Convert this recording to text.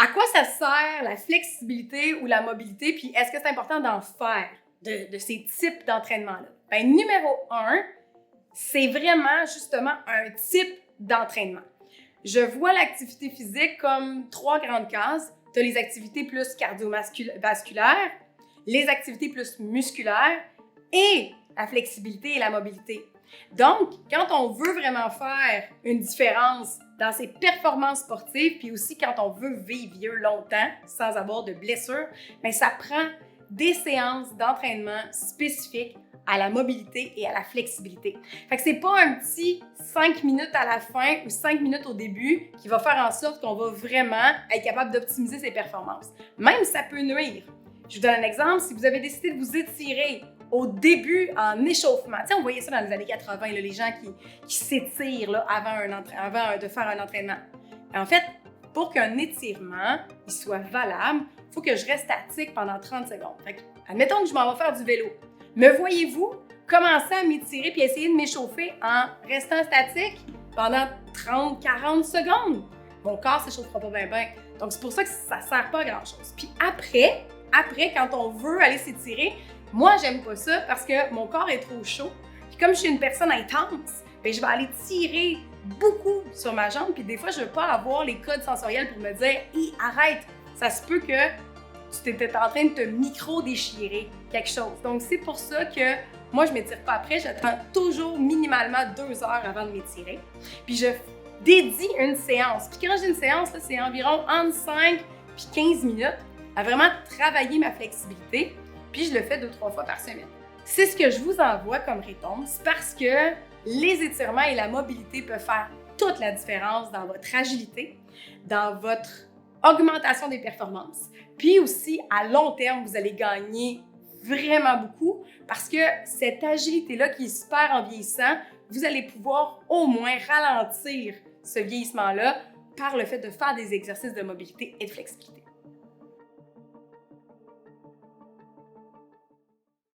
À quoi ça sert la flexibilité ou la mobilité? Puis est-ce que c'est important d'en faire de ces types d'entraînement-là? Bien, numéro 1, c'est vraiment justement un type d'entraînement. Je vois l'activité physique comme 3 grandes cases. Tu as les activités plus cardiovasculaires, les activités plus musculaires et la flexibilité et la mobilité. Donc, quand on veut vraiment faire une différence dans ses performances sportives, puis aussi quand on veut vivre vieux longtemps sans avoir de blessures, bien, ça prend des séances d'entraînement spécifiques à la mobilité et à la flexibilité. Fait que c'est pas un petit 5 minutes à la fin ou 5 minutes au début qui va faire en sorte qu'on va vraiment être capable d'optimiser ses performances. Même ça peut nuire. Je vous donne un exemple. Si vous avez décidé de vous étirer au début en échauffement, tu sais, on voyait ça dans les années 80, là, les gens qui s'étirent là, avant de faire un entraînement. En fait, pour qu'un étirement il soit valable, il faut que je reste statique pendant 30 secondes. Fait que, admettons que je m'en vais faire du vélo. Me voyez-vous commencer à m'étirer puis essayer de m'échauffer en restant statique pendant 30-40 secondes? Mon corps ne s'échauffera pas bien. Donc, c'est pour ça que ça ne sert pas à grand-chose. Puis après, quand on veut aller s'étirer, moi, j'aime pas ça parce que mon corps est trop chaud. Puis comme je suis une personne intense, bien, je vais aller tirer beaucoup sur ma jambe. Puis des fois, je ne veux pas avoir les codes sensoriels pour me dire « Hey, arrête! Ça se peut que tu étais en train de te micro-déchirer quelque chose. » Donc, c'est pour ça que moi, je ne m'étire pas après. J'attends toujours minimalement 2 heures avant de m'étirer. Puis, je dédie une séance. Puis, quand j'ai une séance, là, c'est environ entre 5 et 15 minutes à vraiment travailler ma flexibilité. Puis, je le fais 2-3 fois par semaine. C'est ce que je vous envoie comme réponse parce que les étirements et la mobilité peuvent faire toute la différence dans votre agilité, dans votre augmentation des performances. Puis aussi, à long terme, vous allez gagner vraiment beaucoup parce que cette agilité-là qui est super en vieillissant, vous allez pouvoir au moins ralentir ce vieillissement-là par le fait de faire des exercices de mobilité et de flexibilité.